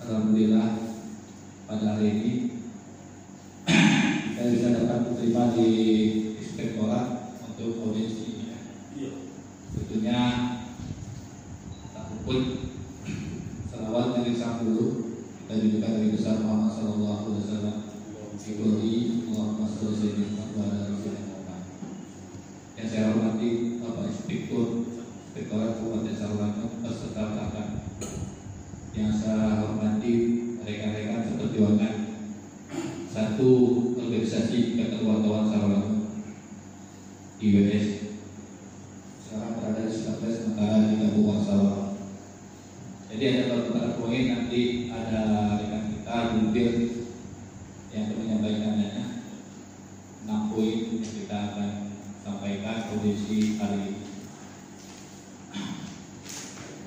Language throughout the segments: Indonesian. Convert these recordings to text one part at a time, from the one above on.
Alhamdulillah pada hari ini kita bisa dapat diterima di inspektorat untuk audiensi. Tentunya tak luput salawat dari sang guru kita juga dari besar Muhammad Sallallahu Alaihi Wasallam. Ibadi Muhammad Sallallahu Alaihi Wasallam. Yang saya hormati Bapak Inspektorat Kabupaten Sarawak beserta rekan. Yang saya hormati rekan-rekan seperti Wakan satu organisasi kekeluargaan Sarawak IWS sekarang berada di 19 sementara di Kabupaten Sarawak. Jadi ada beberapa poin, nanti ada rekan kita Gundir yang akan menyampaikannya 6 poin yang kita akan sampaikan kondisi hari ini.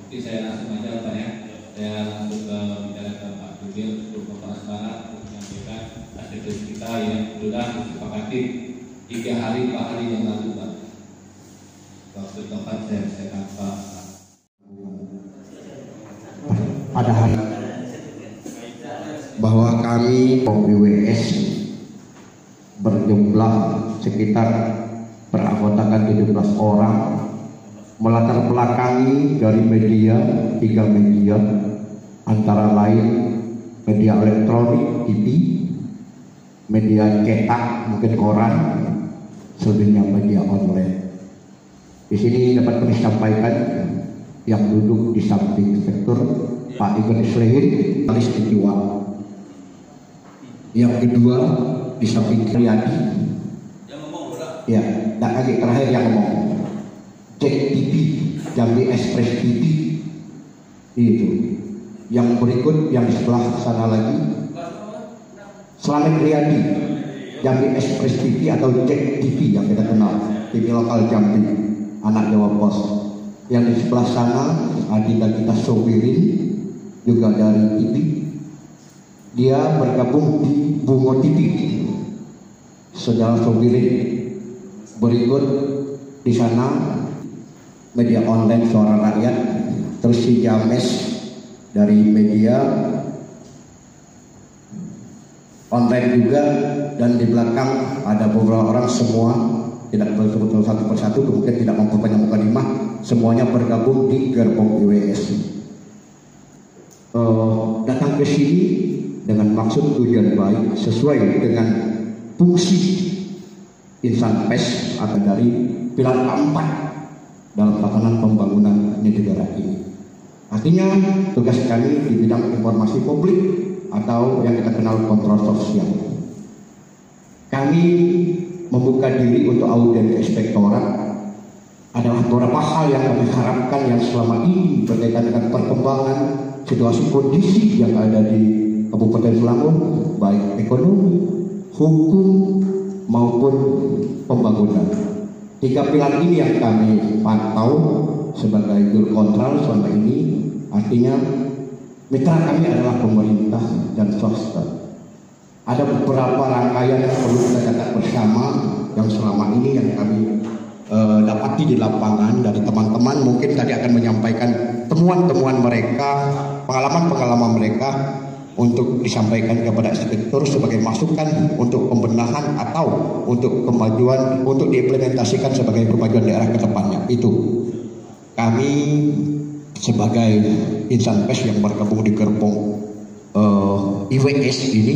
Mungkin saya langsung aja Pak ya. Saya langsung bicara ke Pak Gundir untuk Bapak Asmara untuk menyampaikan hasil kita yang sudah disepakati 3 hari 4 hari yang lalu Pak. Waktu tempat saya Pak. Pada hari bahwa kami IWS berjumlah sekitar beranggotakan 17 orang melatar belakangi dari media 3 media antara lain media elektronik TV, media cetak mungkin koran, selebihnya media online. Di sini dapat kami sampaikan yang duduk di samping inspektur Pak Igun Islehin alis kejiwa. Yang kedua di samping Riyadi. Ya, dan lagi terakhir yang ngomong Cek TV, Jambi Express TV itu. Yang berikut yang sebelah sana lagi Slamet Riyadi, Jambi Express TV atau Cek TV yang kita kenal, TV lokal Jambi, anak Jawa Pos. Yang di sebelah sana Adita kita Sobirin juga dari TV. Dia bergabung di Bungo TV, Saudara Sobirin. Berikut di sana media online Suara Rakyat, terus si James dari media online juga, dan di belakang ada beberapa orang, semua tidak betul-betul satu persatu, mungkin tidak memperbanyak mukadimah, semuanya bergabung di gerbong IWS. Datang ke sini dengan maksud tujuan baik sesuai dengan fungsi insan pers atau dari pilar keempat dalam tatanan pembangunan negara ini. Artinya tugas kami di bidang informasi publik atau yang kita kenal kontrol sosial. Kami membuka diri untuk audit inspektorat adalah beberapa hal yang kami harapkan yang selama ini berkaitan dengan perkembangan situasi kondisi yang ada di Kabupaten Selangor, baik ekonomi, hukum maupun pembangunan. 3 pilar ini yang kami pantau sebagai juru kontrol selama ini. Artinya mitra kami adalah pemerintah dan swasta. Ada beberapa rangkaian yang perlu kita catat bersama yang selama ini yang kami dapati di lapangan dari teman-teman. Mungkin tadi akan menyampaikan temuan-temuan mereka, pengalaman-pengalaman mereka untuk disampaikan kepada inspektur sebagai masukan untuk pembenahan atau untuk kemajuan, untuk diimplementasikan sebagai kemajuan daerah ke depannya. Itu kami sebagai insan pers yang bergabung di gerbong IWS ini,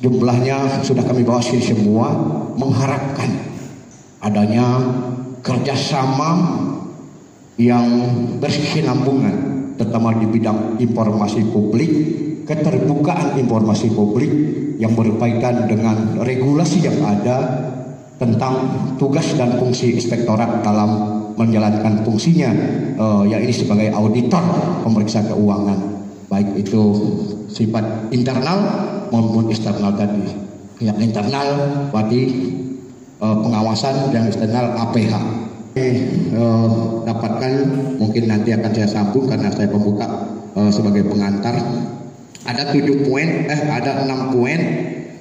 jumlahnya sudah kami bawa sini semua, mengharapkan adanya kerjasama yang berkesinambungan, terutama di bidang informasi publik, keterbukaan informasi publik yang berkaitan dengan regulasi yang ada tentang tugas dan fungsi inspektorat dalam menjalankan fungsinya, yaitu sebagai auditor pemeriksa keuangan, baik itu sifat internal maupun eksternal tadi. Yang internal tadi pengawasan, dan eksternal APH. Dapatkan mungkin nanti akan saya sambung karena saya pembuka sebagai pengantar. Ada 7 poin, ada 6 poin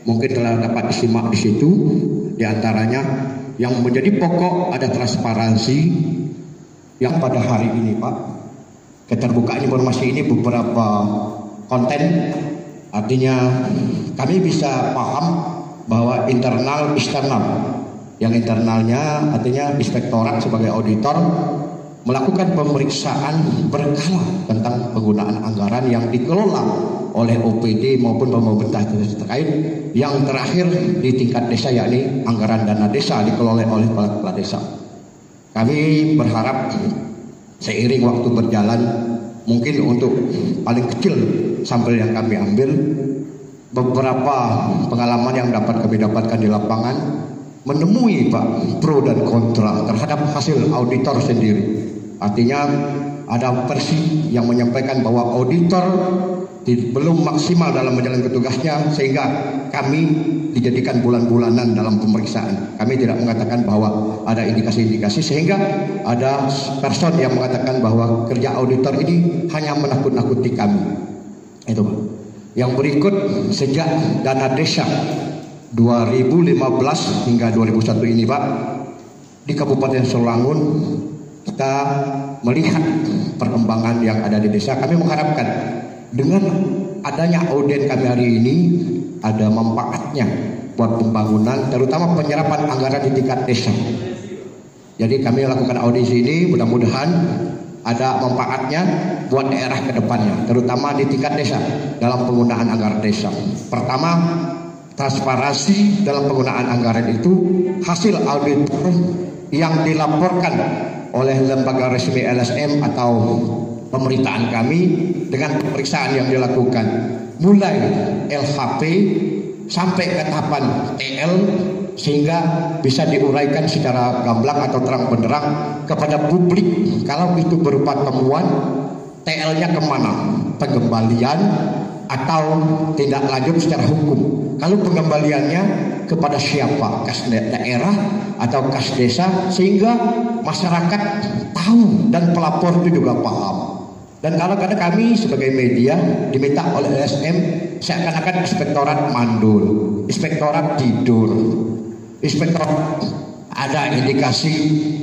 mungkin telah dapat disimak di situ. Di antaranya yang menjadi pokok ada transparansi yang pada hari ini Pak, keterbukaan informasi ini beberapa konten, artinya kami bisa paham bahwa internal eksternal. Yang internalnya artinya inspektorat sebagai auditor melakukan pemeriksaan berkala tentang penggunaan anggaran yang dikelola oleh OPD maupun pemerintah terkait. Yang terakhir di tingkat desa yakni anggaran dana desa dikelola oleh kepala desa. Kami berharap seiring waktu berjalan, mungkin untuk paling kecil sampel yang kami ambil, beberapa pengalaman yang dapat kami dapatkan di lapangan menemui Pak pro dan kontra terhadap hasil auditor sendiri. Artinya ada versi yang menyampaikan bahwa auditor belum maksimal dalam menjalankan tugasnya sehingga kami dijadikan bulan-bulanan dalam pemeriksaan. Kami tidak mengatakan bahwa ada indikasi-indikasi, sehingga ada person yang mengatakan bahwa kerja auditor ini hanya menakut-nakuti kami. Itu Pak. Yang berikut, sejak dana desa 2015 hingga 2001 ini Pak, di Kabupaten Solangun kita melihat perkembangan yang ada di desa. Kami mengharapkan dengan adanya audien kami hari ini ada manfaatnya buat pembangunan, terutama penyerapan anggaran di tingkat desa. Jadi kami lakukan audisi ini, mudah-mudahan ada manfaatnya buat daerah ke depannya, terutama di tingkat desa dalam penggunaan anggaran desa. Pertama, transparansi dalam penggunaan anggaran itu hasil audit yang dilaporkan oleh lembaga resmi LSM atau pemerintahan kami dengan pemeriksaan yang dilakukan mulai LHP sampai ke tahapan TL, sehingga bisa diuraikan secara gamblang atau terang benderang kepada publik. Kalau itu berupa temuan, TL-nya kemana, pengembalian atau tindak lanjut secara hukum. Kalau pengembaliannya kepada siapa, kas daerah atau kas desa, sehingga masyarakat tahu dan pelapor itu juga paham. Dan kalau kami sebagai media diminta oleh LSM seakan-akan inspektorat mandul, inspektorat tidur, inspektorat ada indikasi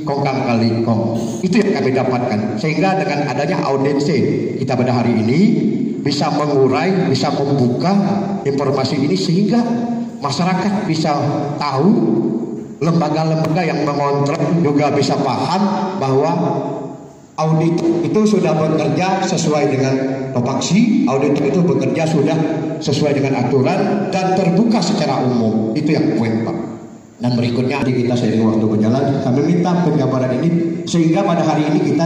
kongkang kali kong. Itu yang kami dapatkan. Sehingga dengan adanya audiensi kita pada hari ini bisa mengurai, bisa membuka informasi ini sehingga masyarakat bisa tahu, lembaga-lembaga yang mengontrol juga bisa paham bahwa audit itu sudah bekerja sesuai dengan topaksi, audit itu bekerja sudah sesuai dengan aturan dan terbuka secara umum. Itu yang poin Pak. Dan berikutnya kita seiring waktu berjalan, kami minta penjabaran ini sehingga pada hari ini kita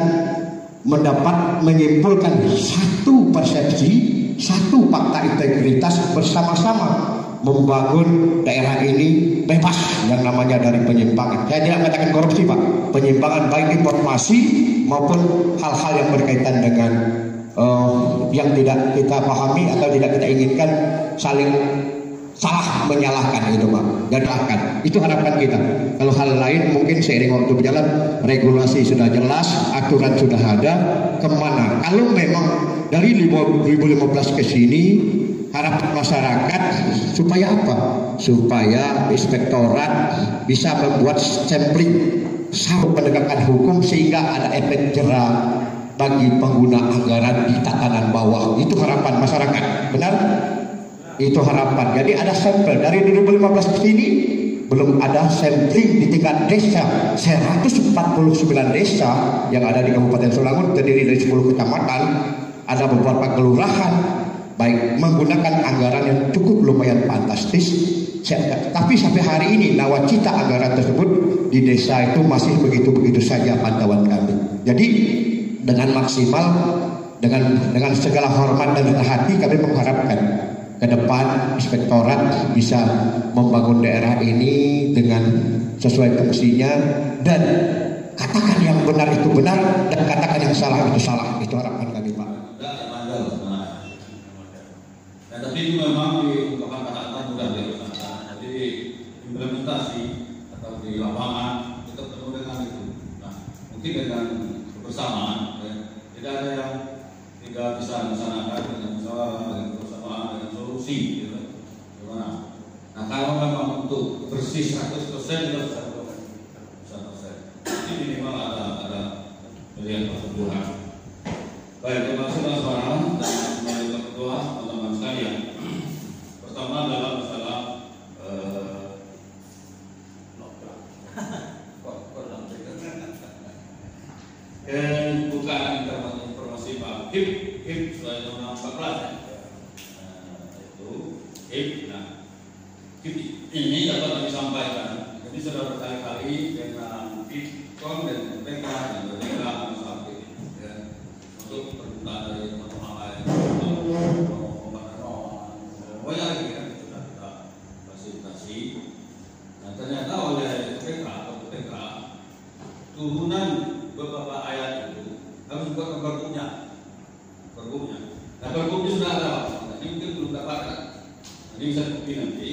mendapat menyimpulkan satu persepsi, satu fakta integritas bersama-sama membangun daerah ini bebas yang namanya dari penyimpangan. Saya tidak mengatakan korupsi Pak, penyimpangan baik informasi maupun hal-hal yang berkaitan dengan yang tidak kita pahami atau tidak kita inginkan, saling salah menyalahkan itu Pak, gadahkan. Itu harapan kita. Kalau hal lain mungkin seiring waktu berjalan, regulasi sudah jelas, aturan sudah ada, kemana. Kalau memang dari 2015 ke sini harapan masyarakat supaya apa? Supaya inspektorat bisa membuat sampling sama penegakan hukum sehingga ada efek jerah bagi pengguna anggaran di tatanan bawah. Itu harapan masyarakat, benar? Itu harapan. Jadi ada sampel dari 2015 ke sini belum ada sampling di tingkat desa. 149 desa yang ada di Kabupaten Solangun terdiri dari 10 kecamatan, ada beberapa kelurahan baik menggunakan anggaran yang cukup lumayan fantastis. Tapi sampai hari ini nawacita anggaran tersebut di desa itu masih begitu-begitu saja pantauan kami. Jadi dengan maksimal, dengan segala hormat dan hati kami mengharapkan ke depan inspektorat bisa membangun daerah ini dengan sesuai fungsinya, dan katakan yang benar itu benar dan katakan yang salah itu salah. Itu harapan kami Pak. Dan tapi itu memang diungkapkan kata-kata mudah dilaksanakan. Jadi implementasi atau di lapangan kita ketemu dengan itu. Nah, mungkin dengan kebersamaan, ya, tidak ada yang tidak bisa melaksanakan dengan musyawarah, dengan kebersamaan, dengan solusi, gitu. Gimana? untuk bersih 100% kita sudah melakukan 100%. Jadi minimal ada pilihan pertumbuhan. Baik, terima kasih Mas Farhan dan yang kedua teman-teman sekalian. Pertama adalah masalah bukaan informasi Pak HIP sesuai Undang-Undang 14 itu HIP. Nah, HIP ini dapat kami sampaikan. Jadi sudah berkali-kali dengan Bitkom dan MPK dan BPK masalah HIP untuk permintaan dari teman-teman lain untuk banyak lagi kan sudah kita fasilitasi. Nah, ternyata oleh MPK atau BPK turunan beberapa ayat itu harus dibuat pergubnya. Nah, pergubnya sudah ada, ini mungkin belum dapatkan. Ini bisa bukti nanti.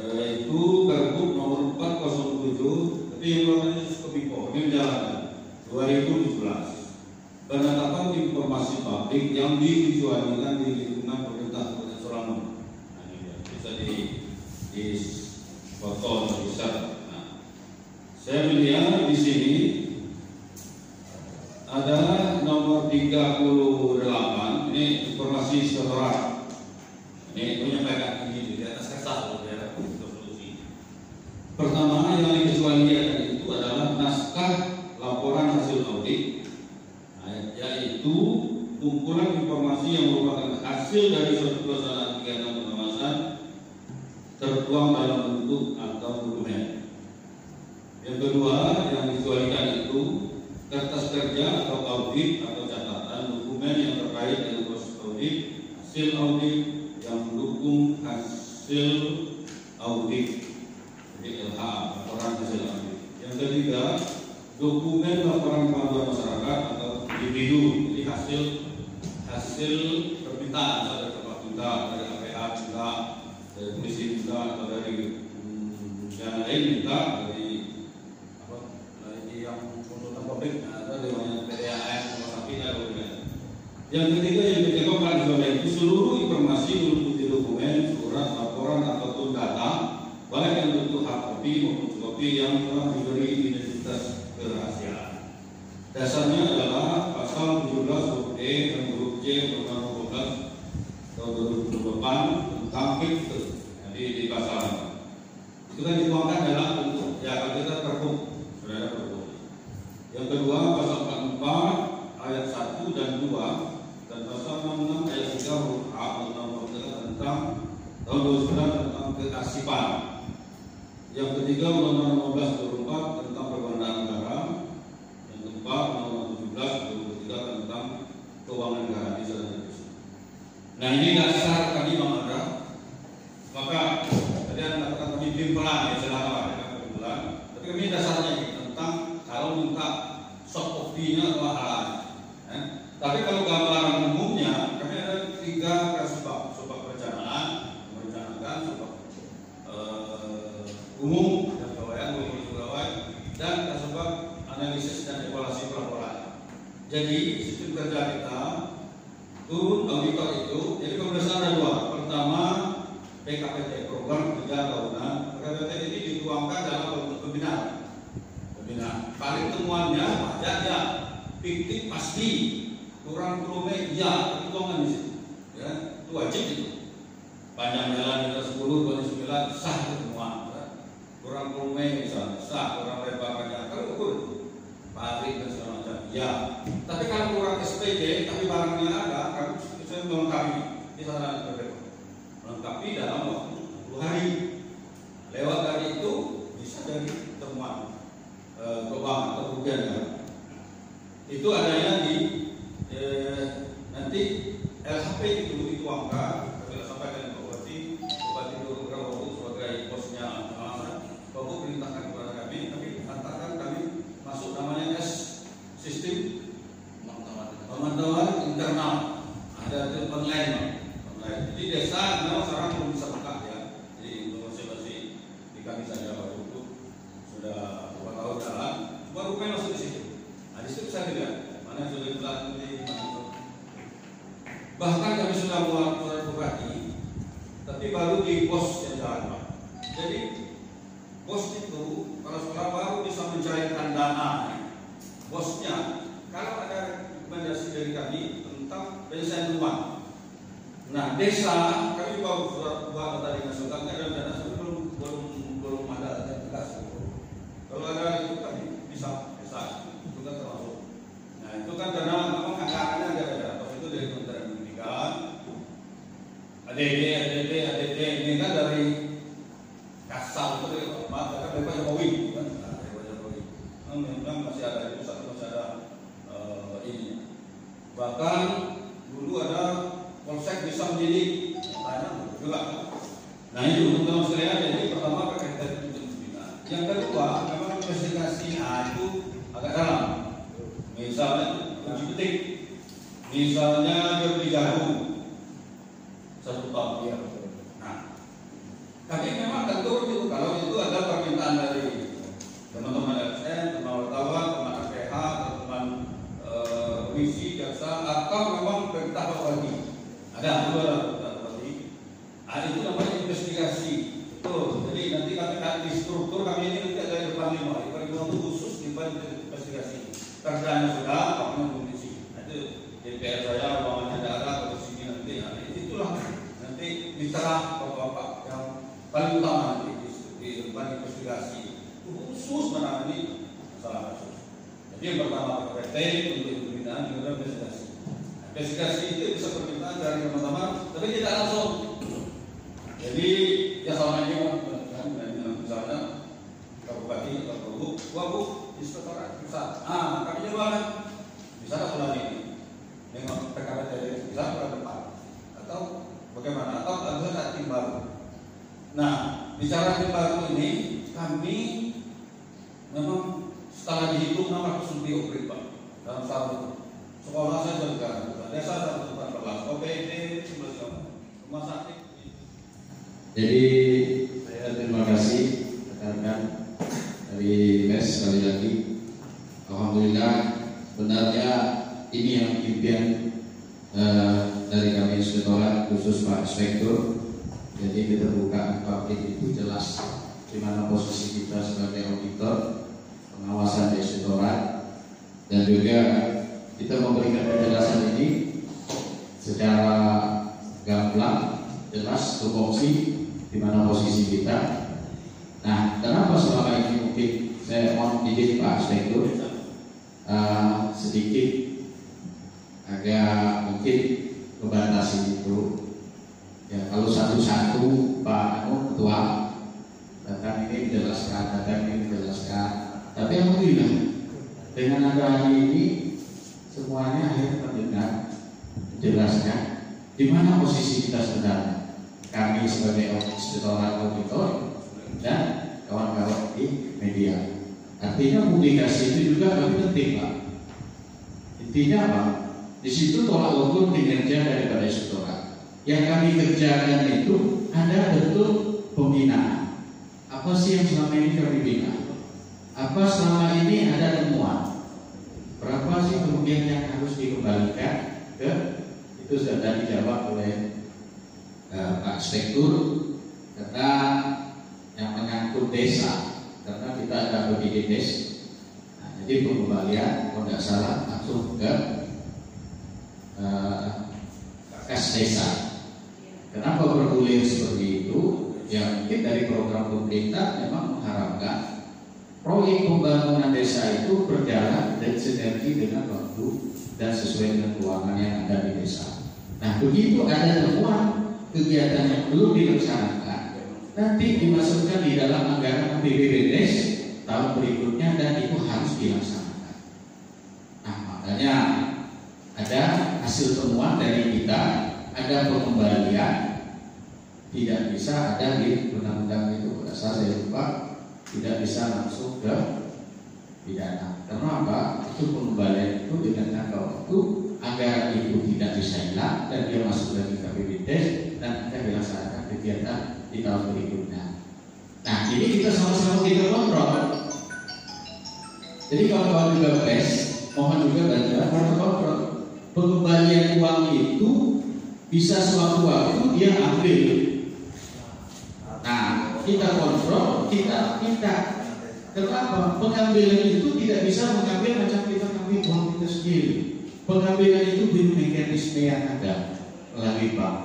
Itu Pergub nomor 407, tapi yang belum ada Kominfo, ini menjalankan 2017. Penetapan informasi publik yang dikecualikan di lingkungan pemerintah Kabupaten Solangun. Nah, ini bisa di foto bisa. Nah, saya melihat di sini ada nomor 38, ini informasi setoran. Ini menyampaikan ini di atas kertas di daerah solusi. Pertama yang dikecualikan itu adalah naskah laporan hasil audit, yaitu kumpulan informasi yang merupakan hasil dari suatu pelaksanaan kegiatan pengawasan tertuang dalam bentuk atau dokumen. Yang kedua yang dikecualikan itu kertas kerja atau audit atau catatan dokumen yang terkait dengan proses audit, hasil audit yang mendukung hasil audit, jadi LH, laporan hasil audit. Yang ketiga, dokumen laporan pengaduan masyarakat atau individu, jadi hasil permintaan dari tempat minta, dari APH minta, dari polisi minta, atau dari yang lain minta, dari yang tuntutan publik atau dari PDAM, rumah sakit atau lain. Yang ketiga yang dikemukakan sebagai itu seluruh informasi meliputi dokumen, surat, laporan ataupun data, baik yang bentuk hard copy maupun kopi yang telah diberi identitas kerahasiaan. Dasarnya adalah pasal 17 huruf E dan huruf C Undang-Undang 12 tahun 2008 tentang HIP. Jadi di pasal itu kan dituangkan dalam bentuk ya kalau kita Pergub. Yang kedua pasal 44 ayat 1 dan 2 dan pasal 66 ayat 3 huruf A Undang-Undang tentang tahun 2009 tentang kearsipan. Yang ketiga Undang-Undang 15 2004 tentang perbankan negara. Yang keempat Undang-Undang 17 2003 tentang keuangan negara di sana. Nah, ini dasar kami Bang Andra. Maka tadi Anda katakan kami bimpelan ya selama ya, tapi kami dasarnya tentang kalau minta soft copy-nya atau hal tapi kalau gambaran umumnya kami ada 3 sebab perencanaan, merencanakan, sebab umum dan pegawai dan sebab analisis dan evaluasi pelaporan. Jadi sistem kerja kita turun auditor itu, jadi pemeriksaan ada 2. Pertama PKPT, program kerja tahunan. PKPT ini dituangkan dalam bentuk pembinaan. Paling temuannya pajaknya fiktif pasti, kurang volume ya, itu tuangan di situ. Ya, itu wajib itu. Panjang jalan kita 10, 29 sah temuan. Kurang volume misalnya sah, kurang lebar panjang kalau ukur itu. Paling dan segala macam ya. Tapi kalau kurang SPG tapi barangnya ada, kan saya melengkapi di sana melengkapi dalam waktu 10 hari. Lewat dari itu bisa jadi temuan keuangan atau kerugian kan. Itu adanya di nanti LHP itu dituangkan. Saya sampaikan ke Bupati Nurul sebagai bosnya Bapak perintahkan kepada kami, tapi hantarkan kami masuk namanya sistem pemantauan internal. Ada itu online. Jadi desa memang sekarang belum bisa buka ya. Jadi informasi di kami saja waktu itu sudah 2 tahun jalan, baru main masuk di situ. Nah, di situ saya lihat mana yang sudah dilakukan di mana. Bahkan kami sudah buat surat bupati, tapi baru di pos yang jalan Pak. Jadi bos itu kalau sekolah baru bisa mencairkan dana. Bosnya kalau ada rekomendasi dari kami tentang penyelesaian rumah. Nah, desa kami baru buat tadi nasional ada dana belum ada tegas. Kalau ada itu kami bisa desa itu kan termasuk. Nah, itu kan dana memang anggarannya ada. Kalau itu dari Kementerian Pendidikan, ADD ini kan dari kasar itu dari Pak Jokowi kan, dari Pak Jokowi. Memang masih ada di pusat, masih ada ini. Bahkan dulu ada polsek bisa mendidik, tanya juga. Nah itu teman-teman sekalian, jadi pertama berkaitan dengan pembinaan. Yang kedua, memang investigasi itu agak dalam. Misalnya uji petik, misalnya dia beli jagung 1 tahun. Nah, kami memang tentu itu kalau itu ada permintaan dari teman-teman LSM, teman wartawan, teman APH, teman komisi, jaksa, atau memang perintah lagi. Ada lagi. Nah, itu namanya investigasi. Betul. Jadi nanti kami di struktur kami ini nanti ada depan 5 itu khusus di investigasi. Kerjanya sudah, kami komisi. Nah, itu DPR saya ruangannya ada ke sini nanti. Nah, itulah nanti bicara bapak-bapak yang paling utama nanti di depan investigasi khusus menangani masalah kasus. Jadi yang pertama PPT untuk pembinaan juga investigasi. Investigasi itu bisa permintaan dari teman-teman, tapi tidak langsung. Jadi ya selama ini misalnya Kabupaten atau Bu, inspektorat bisa. Kami jualan bisa bulan ini dengan PKP dari bisa bulan depan atau bagaimana? Atau ada tim baru. Nah, bicara tim baru ini kami memang setelah dihitung 600 lebih oprik Pak dalam tahun sekolah saya juga desa 114 OPD 11 rumah sakit. Jadi saya terima kasih rekan-rekan dari MES sekali lagi. Alhamdulillah benarnya ini yang impian dari kami inspektorat khusus Pak Inspektur. Jadi keterbukaan publik itu jelas di mana posisi kita sebagai auditor, pengawasan inspektorat, dan juga kita memberikan penjelasan ini secara gamblang, jelas, tupoksi di mana posisi kita. Nah, kenapa selama ini mungkin saya mohon izin Pak Inspektur sedikit agak mungkin membatasi itu. Ya, kalau satu-satu Pak Ketua datang ini menjelaskan, tapi alhamdulillah dengan ada hari ini semuanya akhirnya terdengar, menjelaskan di mana posisi kita sebenarnya. Kami sebagai inspektorat auditor dan kawan-kawan di media. Artinya publikasi itu juga lebih penting Pak. Intinya apa? Di situ tolak ukur kinerja daripada inspektorat. Yang kami kerjakan itu ada bentuk pembinaan. Apa sih yang selama ini kami bina? Apa selama ini ada temuan? Berapa sih kemudian yang harus dikembalikan ke itu sudah dijawab oleh Pak Inspektur tentang yang menyangkut desa, karena kita ada begitu desa. Nah, jadi pengembalian kalau tidak salah langsung ke kas desa. Kenapa bergulir seperti itu? Ya mungkin dari program pemerintah memang mengharapkan proyek pembangunan desa itu berjalan dan sinergi dengan waktu dan sesuai dengan keuangan yang ada di desa. Nah, begitu ada temuan kegiatan yang belum dilaksanakan, nanti dimasukkan di dalam anggaran APBDes tahun berikutnya dan itu harus dilaksanakan. Nah, makanya ada hasil temuan dari kita, ada pengembalian, tidak bisa ada di undang-undang itu, saya lupa, tidak bisa langsung ke pidana. Karena apa? Itu pengembalian itu dengan jangka waktu agar itu tidak bisa hilang dan dia masuk lagi ke APBDes dan akan dilaksanakan kegiatan di tahun berikutnya. Nah, ini kita sama-sama kita kontrol. Jadi kawan-kawan juga PES, mohon juga bantuan kontrol. Pengembalian uang itu bisa suatu waktu dia ambil. Nah, kita kontrol, kita minta. Kenapa? Pengambilan itu tidak bisa mengambil macam kita ambil uang kita sendiri. Pengambilan itu punya mekanisme yang ada melalui bank.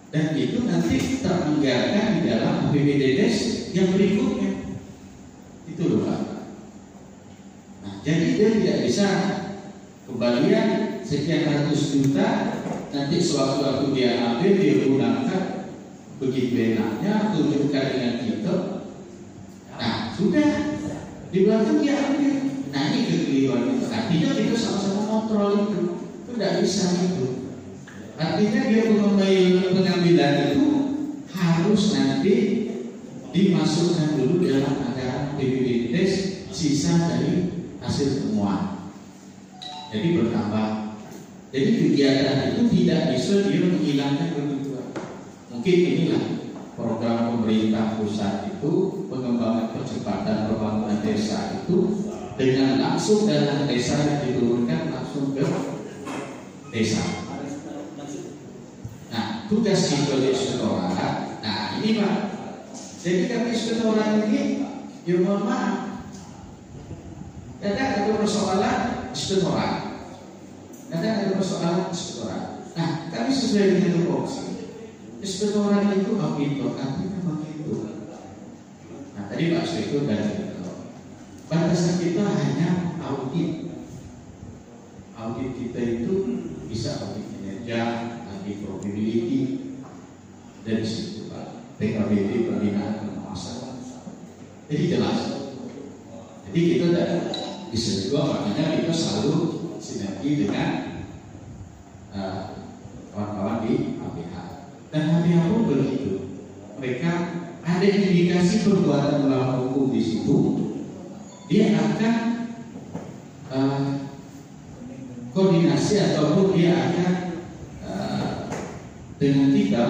Dan itu nanti teranggarkan di dalam APBDes yang berikutnya. Itu loh Pak. Nah, jadi dia tidak bisa kembalian sekian ratus juta, nanti sewaktu-waktu dia ambil, dia gunakan begitu enaknya, tunjukkan dengan kita. Nah, sudah di belakang dia ambil. Nah, ini kekeliruan itu. Artinya kita sama-sama kontrol itu tidak bisa itu. Artinya dia pengambilan itu harus nanti dimasukkan dulu dalam anggaran APBDes sisa dari hasil temuan. Jadi bertambah. Jadi kegiatan itu tidak bisa dia menghilangkan kebutuhan. Mungkin inilah program pemerintah pusat itu, pengembangan percepatan pembangunan desa itu dengan langsung dalam desa yang diturunkan langsung ke desa. Nah, tugas kita di inspektorat. Nah, ini Pak. Jadi kami inspektorat ini, ya mohon maaf, kadang ada persoalan inspektorat, kadang ada persoalan inspektorat. Nah, kami sesuai dengan tupoksi. Inspektorat itu auditor, artinya begitu. Nah, tadi Pak Inspektur dan batasan kita hanya audit. Audit kita itu bisa audit kinerja, audit probability, dan disitu Pak PKBD pembinaan pengawasan. Jadi jelas. Jadi kita tidak bisa juga, makanya kita selalu sinergi dengan kawan-kawan di APH. Dan APH pun begitu. Mereka ada indikasi perbuatan melawan hukum di situ, dia akan koordinasi ataupun dia akan dengan kita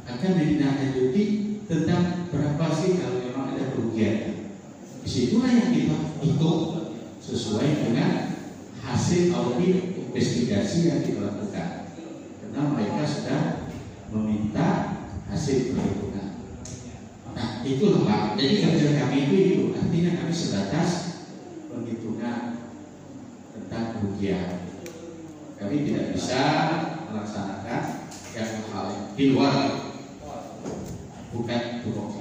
akan ditindaklanjuti tentang berapa sih kalau memang ada kerugian. Disitulah yang kita hitung sesuai dengan hasil audit investigasi yang kita lakukan. Karena mereka sudah meminta hasil perhitungan. Nah, itulah Pak. Jadi kerja kami itu artinya kami sebatas penghitungan tentang kerugian. Kami tidak bisa melaksanakan yang hal di luar, bukan tupoksi.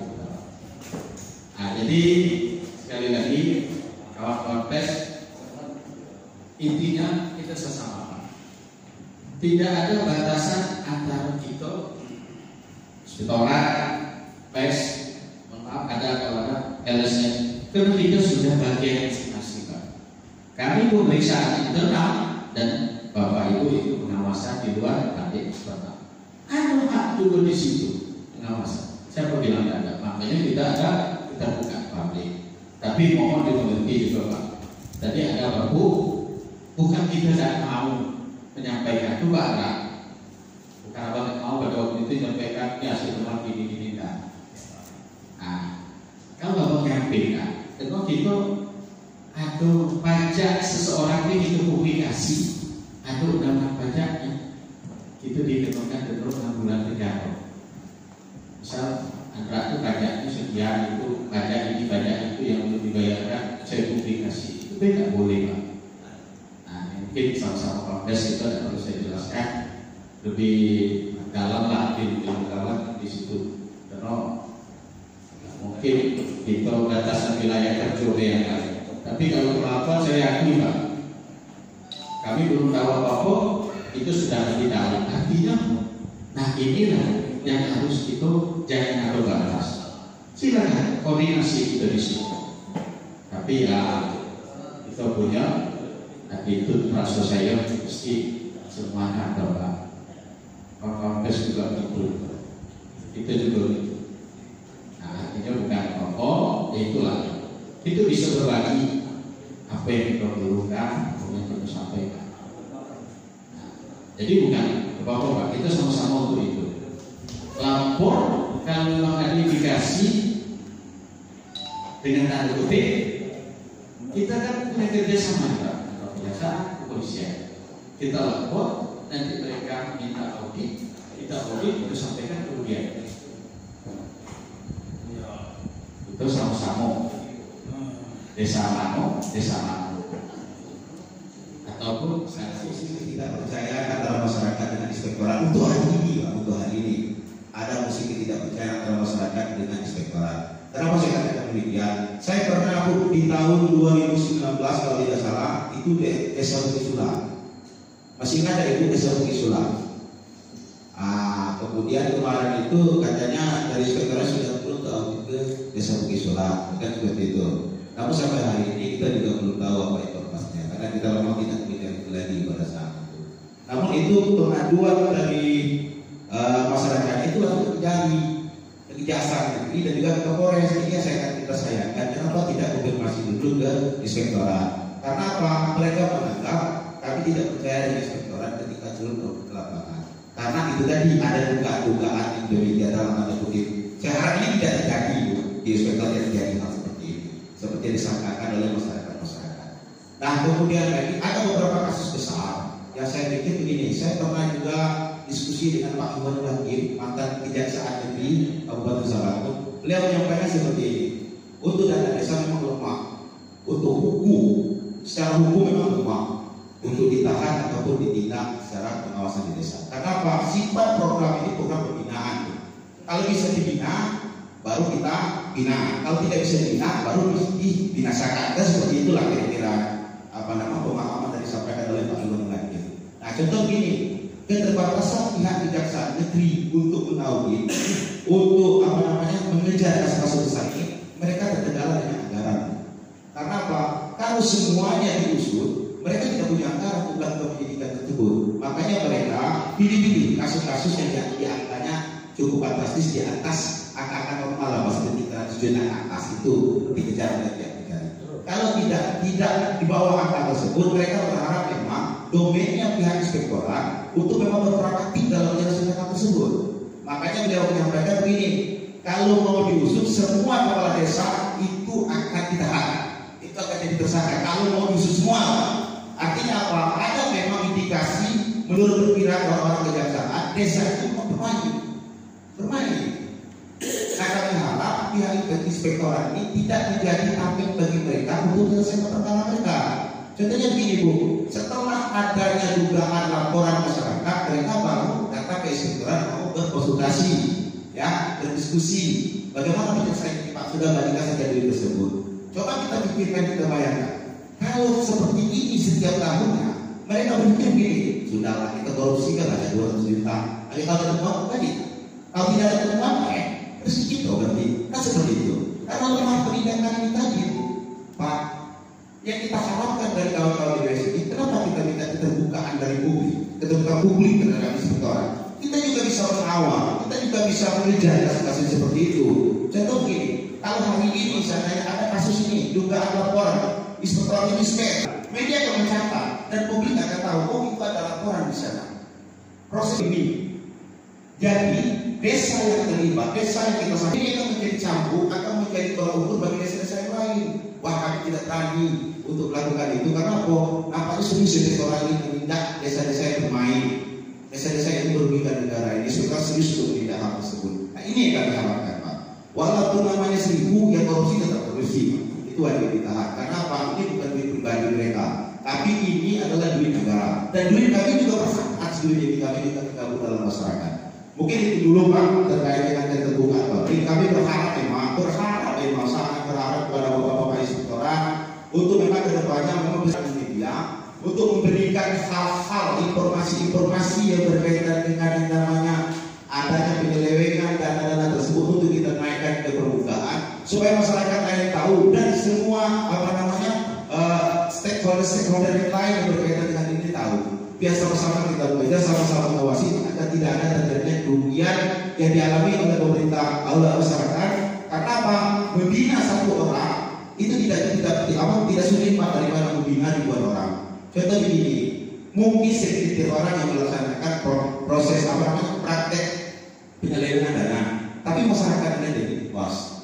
Nah, jadi sekali lagi kawan-kawan pers, intinya kita sesama. Tidak ada batasan antara kita, inspektorat, pers, maaf ada kalau ada LSM, karena kita sudah bagian masing-masing Pak. Kami pemeriksaan internal dan Bapak Ibu itu pengawasan di luar nanti eksternal. Ada hak juga di situ pengawasan. Siapa bilang tidak ada? Makanya kita buka publik. Tapi mohon dimengerti juga Pak. Tadi ada Bapak, bukan kita tidak mau menyampaikan itu Pak. Bukan Abang tidak mau pada waktu itu menyampaikan ya hasil temuan gini kan. Nah, kalau Bapak nyampaikan, kalau kita atau pajak seseorang ini kita publikasi atau dalam pajaknya itu dikenakan terus 6 bulan penjara. Misal antara itu pajaknya sekian, itu pajak ini pajak itu yang belum dibayarkan saya publikasi, itu tidak boleh Pak. Nah, mungkin sama-sama Kongres itu ada perlu saya jelaskan lebih dalam lah, lebih dalam di situ. Karena mungkin itu batasan wilayah kerja yang lain. Tapi kalau apa saya akui Pak, kami belum tahu apa-apa, itu sudah kita tahu. Artinya, nah inilah yang harus itu jangan ada batas. Silakan koordinasi kita di situ. Tapi ya kita punya, tapi itu rasa saya mesti semuanya ada Pak. Kongres juga gitu. Itu juga gitu. Nah artinya bukan itulah. Itu bisa berbagi apa yang kita perlukan, apa yang kita sampaikan. Nah, jadi bukan apa-apa Pak, kita sama-sama untuk itu. Lapor kalau memang ada indikasi dengan tanda kutip, kita kan punya kerjasama Pak, biasa kepolisian. Kita lapor, nanti mereka minta audit, kita audit, kita sampaikan kerugian. terus sama-sama desa mano ataupun Saya tidak percaya antara masyarakat dengan inspektorat untuk hari ini, Pak, untuk hari ini ada musik tidak percaya antara masyarakat dengan inspektorat. Kenapa saya katakan demikian? Saya pernah di tahun 2019 kalau tidak salah itu di Desa Bukit Sulam. Masih ingat ada itu Desa Bukit Sulam? Kemudian kemarin itu katanya dari inspektorat sudah perlu tahu ke Desa Bukit Sulam, kan seperti itu. Namun sampai hari ini kita juga belum tahu apa itu pasnya, karena kita memang tidak melihat itu lagi pada saat itu. Namun itu pengaduan dari masyarakat itu langsung terjadi ke Kejaksaan Negeri dan juga ke Kapolres. Ini yang kita sayangkan. Kenapa tidak konfirmasi dulu ke inspektorat? Karena apa? Mereka menganggap kami tidak percaya dengan inspektorat ketika turun ke lapangan. Karena itu tadi ada dugaan-dugaan yang demikian dalam tanda kutip. Saya harap ini tidak terjadi di inspektorat yang terjadi hal seperti ini, seperti yang disangkakan oleh masyarakat. Nah, kemudian lagi ada beberapa kasus besar yang saya pikir begini. Saya pernah juga diskusi dengan Pak Iwan Wagib, mantan Kejaksaan Negeri Kabupaten Sarawak. Beliau menyampaikan seperti ini. Untuk dana desa memang lemah. Untuk hukum, secara hukum memang lemah. Untuk ditahan ataupun ditindak secara pengawasan di desa. Karena apa? Sifat program ini program pembinaan. Kalau bisa dibina, baru kita bina. Kalau tidak bisa dibina, baru dibinasakan. Dan seperti itulah kira-kira pemahaman dari disampaikan oleh Pak Iwan Wagib. Nah, contoh gini. Keterbatasan pihak Kejaksaan Negeri untuk mengaudit, untuk mengejar kasus-kasus besar ini, mereka terkendala dengan anggaran. Karena apa? Kalau semuanya diusut, mereka tidak punya anggaran untuk melakukan penyidikan tersebut. Makanya mereka pilih-pilih kasus-kasus yang diangkanya cukup fantastis di atas angka-angka normal, seperti 300 juta atas itu dikejar oleh pihak negara. Kalau tidak di bawah angka tersebut, mereka berharap memang domainnya pihak inspektorat untuk memang berperan aktif dalam menyelesaikan tersebut. Makanya beliau menyampaikan begini, kalau mau diusut semua kepala desa itu akan ditahan, itu akan jadi tersangka. Kalau mau diusut semua, artinya apa? Ada memang indikasi menurut perkiraan orang-orang kejaksaan desa itu bermain. Nah, kami harap pihak inspektorat ini tidak menjadi tameng bagi mereka untuk menyelesaikan perkara mereka. Contohnya begini, Bu, setelah adanya dugaan laporan masyarakat, mereka baru datang ke inspektorat mau berkonsultasi, ya, berdiskusi. Bagaimana penyelesaian ini, Pak? Sudah balikan saja diri tersebut. Coba kita pikirkan, kita bayangkan. Kalau seperti ini setiap tahunnya, mereka berpikir begini, sudahlah kita korupsi kan ada 200 juta. Kalau ada uang tadi, kalau tidak ada uang, rezeki dong berarti. Kan seperti itu. Karena memang penindakan ini tadi, Pak. Yang kita harapkan dari kawan-kawan di BSI, kenapa kita minta keterbukaan dari publik, keterbukaan publik terhadap inspektorat? Kita juga bisa mengawal, kita juga bisa mengejar kasus-kasus seperti itu. Contoh begini, kalau hari ini misalnya ada kasus ini, dugaan laporan, inspektorat ini media akan mencatat dan publik akan tahu, oh itu ada laporan di sana. Proses ini, jadi desa yang terlibat, desa yang kita sampai ini akan menjadi cambuk, akan menjadi tolak ukur bagi desa-desa yang lain. Wah, kami tidak berani untuk melakukan itu karena apa? Nampaknya serius orang ini menindak desa-desa yang bermain, desa-desa yang merugikan negara ini. Suka serius untuk menindak hal tersebut. Nah, ini yang kami harapkan, Pak. Walaupun namanya 1000, yang korupsi tetap korupsi, Pak. Itu wajib ditahan. Karena apa? Ini bukan duit pribadi mereka, tapi ini adalah duit negara. Dan duit kami juga bermanfaat, duit kami kita tergabung dalam masyarakat. Mungkin itu dulu, Pak, terkait dengan keterbukaan publik. Kami berharap memang sangat berharap kepada bapak-bapak inspektorat untuk memang kedepannya memang bisa media untuk memberikan hal-hal informasi yang berkaitan dengan yang namanya adanya penyelewengan dana-dana tersebut untuk kita naikkan ke permukaan supaya masyarakat lain tahu dan semua stakeholder yang lain yang berkaitan dengan ini tahu. Biar sama-sama kita bekerja, sama-sama mengawasi agar tidak ada terjadinya kerugian yang dialami oleh pemerintah, oleh masyarakat. Karena apa? Membina satu orang itu tidak sulit, Pak, daripada membina ribuan orang. Contoh begini, mungkin segelintir orang yang melaksanakan proses praktek penyelewengan dana, tapi masyarakat ini jadi puas.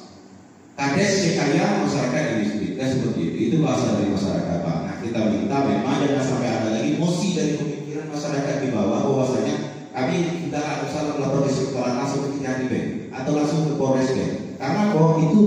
Kades kaya, masyarakat yang miskin, seperti itu. Itu bahasa dari masyarakat, Pak. Nah, kita minta memang jangan sampai ada lagi emosi dari pemikiran masyarakat di bawah bahwasanya kami tidak harus lapor inspektorat langsung ke Kejari atau langsung ke Polres. Karena kok itu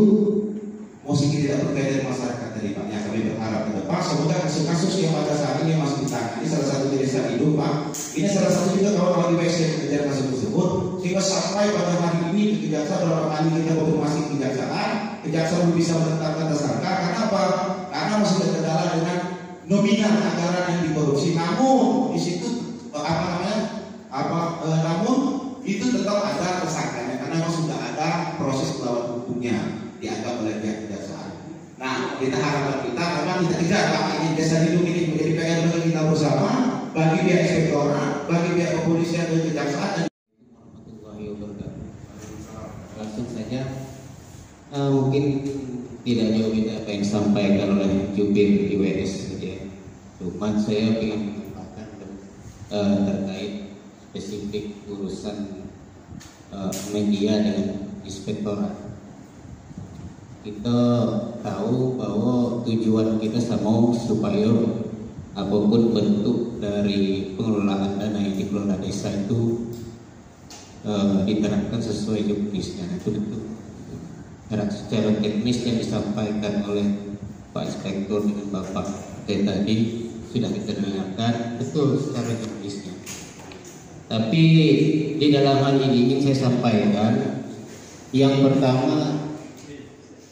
segi tidak percaya dari masyarakat tadi Pak. Yang kami berharap ke depan semoga kasus-kasus yang pada saat ini masih ditangani salah satu dari desa hidup Pak. Ini salah satu juga kawan-kawan di PSC mengejar kasus tersebut sehingga sampai pada hari ini kejaksaan beberapa kali kita konfirmasi kejaksaan belum bisa menetapkan tersangka. Karena apa? Karena masih terkendala dengan nominal anggaran yang dikorupsi. Namun di situ namun itu tetap ada tersangkanya karena memang sudah ada proses melawan hukumnya dianggap oleh pihak kejaksaan. Nah, kita harapan kita memang tidak Pak, ini desa hidup ini menjadi PR bagi kita bersama, bagi pihak inspektorat, bagi pihak kepolisian dan kejaksaan. Warahmatullahi wabarakatuh. Langsung saja, mungkin tidak jauh beda apa yang disampaikan oleh jubir IWS saja. Cuma saya ingin menambahkan terkait spesifik urusan media dengan inspektorat. Kita tahu bahwa tujuan kita sama supaya apapun bentuk dari pengelolaan dana yang dikelola desa itu diterapkan sesuai jobdesknya. Itu betul. Secara teknis yang disampaikan oleh Pak Inspektur dengan Bapak tadi sudah kita dengarkan betul secara jobdesknya. Tapi di dalam hal ini ingin saya sampaikan yang pertama,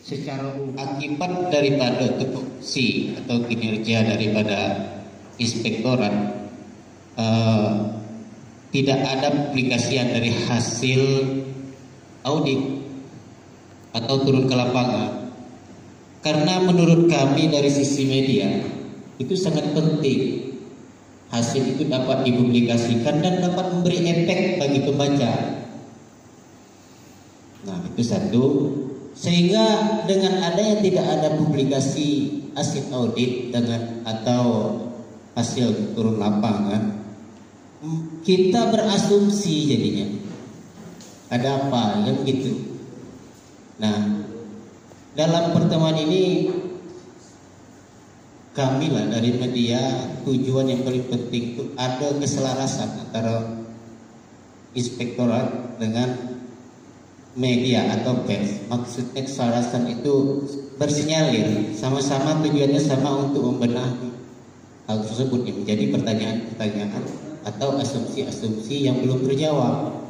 secara akibat daripada tupoksi atau kinerja daripada inspektorat tidak ada publikasian dari hasil audit atau turun ke lapangan, karena menurut kami dari sisi media itu sangat penting hasil itu dapat dipublikasikan dan dapat memberi efek bagi pembaca. Nah, itu satu. Sehingga dengan adanya tidak ada publikasi hasil audit dengan atau hasil turun lapangan, kita berasumsi jadinya ada apa yang gitu. Nah, dalam pertemuan ini kami lah dari media, tujuan yang paling penting itu ada keselarasan antara inspektorat dengan media atau pers. Maksudnya keselarasan itu bersinyalir sama-sama tujuannya sama untuk membenahi hal tersebut yang menjadi pertanyaan-pertanyaan atau asumsi-asumsi yang belum terjawab.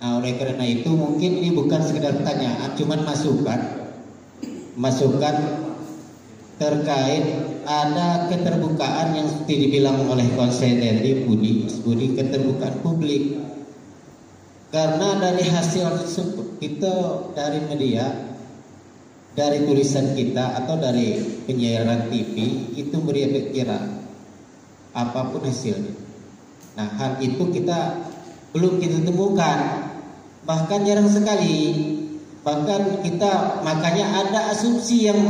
Nah, oleh karena itu mungkin ini bukan sekedar pertanyaan, cuman masukan terkait ada keterbukaan yang seperti dibilang oleh konsen tadi Budi, keterbukaan publik. Karena dari hasil tersebut kita dari media, dari tulisan kita atau dari penyiaran TV itu beri efek kira apapun hasilnya. Nah, hal itu kita belum kita temukan, bahkan jarang sekali. Bahkan kita makanya ada asumsi yang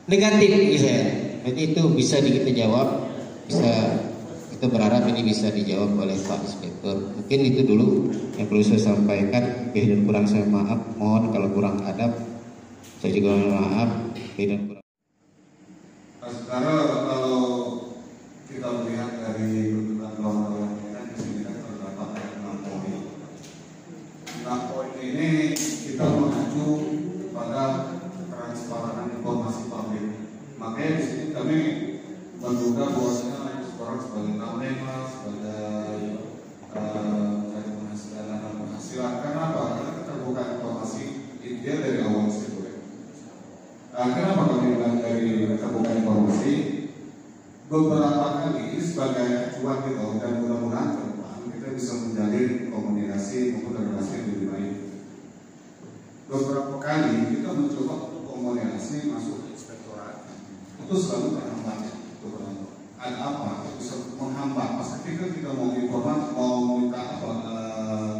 negatif misalnya. Jadi itu bisa kita jawab, kita berharap ini bisa dijawab oleh Pak Inspektur. Mungkin itu dulu yang perlu saya sampaikan. Lebih dan kurang saya maaf, mohon kalau kurang adab. Saya juga mohon maaf. Lebih dan kurang. Sekarang kalau kita melihat dari tuntutan kawan-kawan kita di sini kan terdapat 6 poin. 6 poin ini kita mengacu pada transparan informasi publik. Makanya di sini kami menduga bahwasanya orang sebagai kamera, sebagai penghasilan. Kenapa? Karena keterbukaan informasi dia dari awal sih. Kenapa kami bilang dari keterbukaan informasi? Beberapa kali sebagai acuan gitu, dan mudah-mudahan ke depan kita bisa menjalin komunikasi maupun relasi yang lebih baik. Beberapa kali kita mencoba untuk komunikasi masuk ke inspektorat, itu selalu terhambat. Ada apa? Bisa menghambat. Pas ketika kita mau informasi, mau minta apa,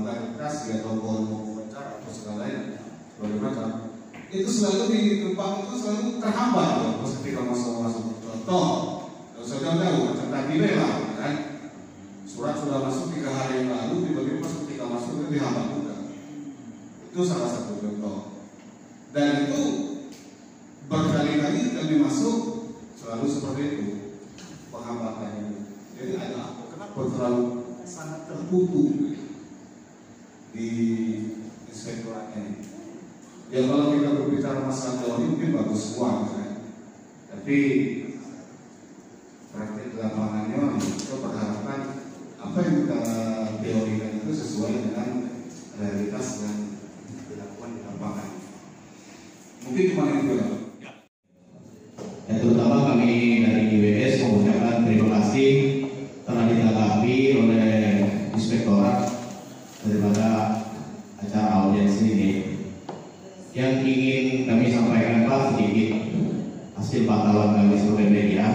klarifikasi atau mau wawancara atau segala lain, macam itu selalu di tempat itu selalu terhambat. Pas ketika masuk contoh, saya tahu macam tadi lah, kan? Surat sudah masuk 3 hari yang lalu, tiba-tiba pas ketika masuk itu dihambat juga. Itu salah satu contoh. Dan itu berkali-kali kami masuk selalu seperti itu. Penghambatannya. Jadi ada apa? Kenapa terlalu sangat tertutup di inspektoratnya? Ya kalau kita berbicara masalah teori mungkin bagus semua, misalnya. Tapi praktik lapangannya kita berharapkan apa yang kita teorikan itu sesuai dengan realitas yang dilakukan di lapangan. Mungkin cuma itu ya. Dan terutama kami dari IWS mengucapkan terima kasih telah ditanggapi oleh Inspektorat daripada acara audiensi ini. Yang ingin kami sampaikan Pak sedikit hasil pantauan kami sebagai media.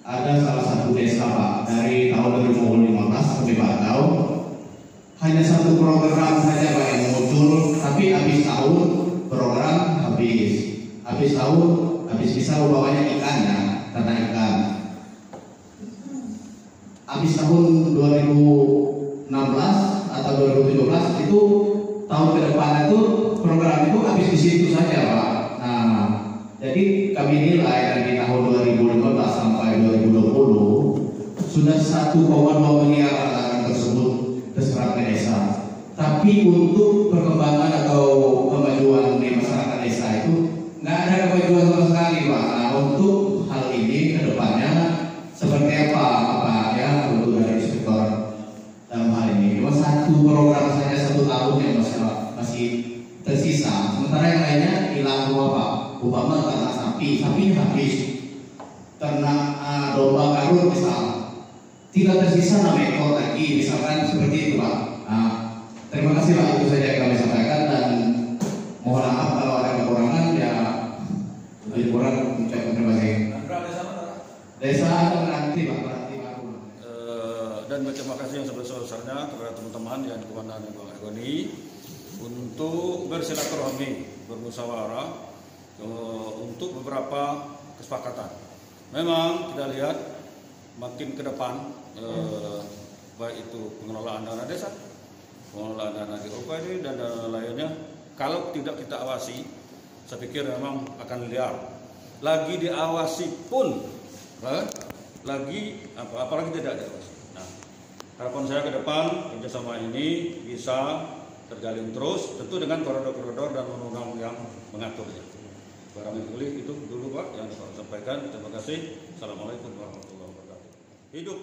Ada salah satu desa Pak dari tahun 2015 kami pantau, hanya satu program saja Pak yang muncul, tapi habis tahun program habis tahun habis bisa ubahnya ikannya karena ikan. Habis tahun 2016 atau 2017 itu tahun ke depan itu program itu habis di situ saja Pak. Nah, jadi kami nilai dari tahun 2015 sampai 2020 sudah 1,2 miliar anggaran tersebut terserap ke desa. Tapi untuk perkembangan atau kemajuan di masyarakat desa itu nggak ada kemajuan sama sekali Pak. Nah, untuk hal ini ke depannya seperti apa ya untuk dari Inspektorat dalam hal ini? Cuma satu program saja 1 tahun yang masih tersisa, sementara yang lainnya hilang semua Pak. Umpama karena sapi habis, karena domba garut misal, tidak tersisa 6 ekor lagi, misalkan seperti itu Pak. Nah, terima kasih Pak, itu saja yang kami sampaikan dan mohon maaf kalau ada kekurangan ya lebih kurang ucapkan terima kasih. Desa nanti Pak, dan berterima kasih yang sebesar-besarnya kepada teman-teman yang dikomandangi Bang Egoni untuk bersilaturahmi, bermusyawarah untuk beberapa kesepakatan. Memang kita lihat makin ke depan baik itu pengelolaan dana desa, pengelolaan dana di OPD dan dana lainnya, kalau tidak kita awasi, saya pikir memang akan liar. Lagi diawasi pun, apalagi tidak diawasi. Nah, harapan saya ke depan kerjasama ini bisa terjalin terus, tentu dengan koridor-koridor dan undang-undang yang mengaturnya. Barangkali itu dulu Pak yang saya sampaikan. Terima kasih. Assalamualaikum warahmatullahi wabarakatuh. Hidup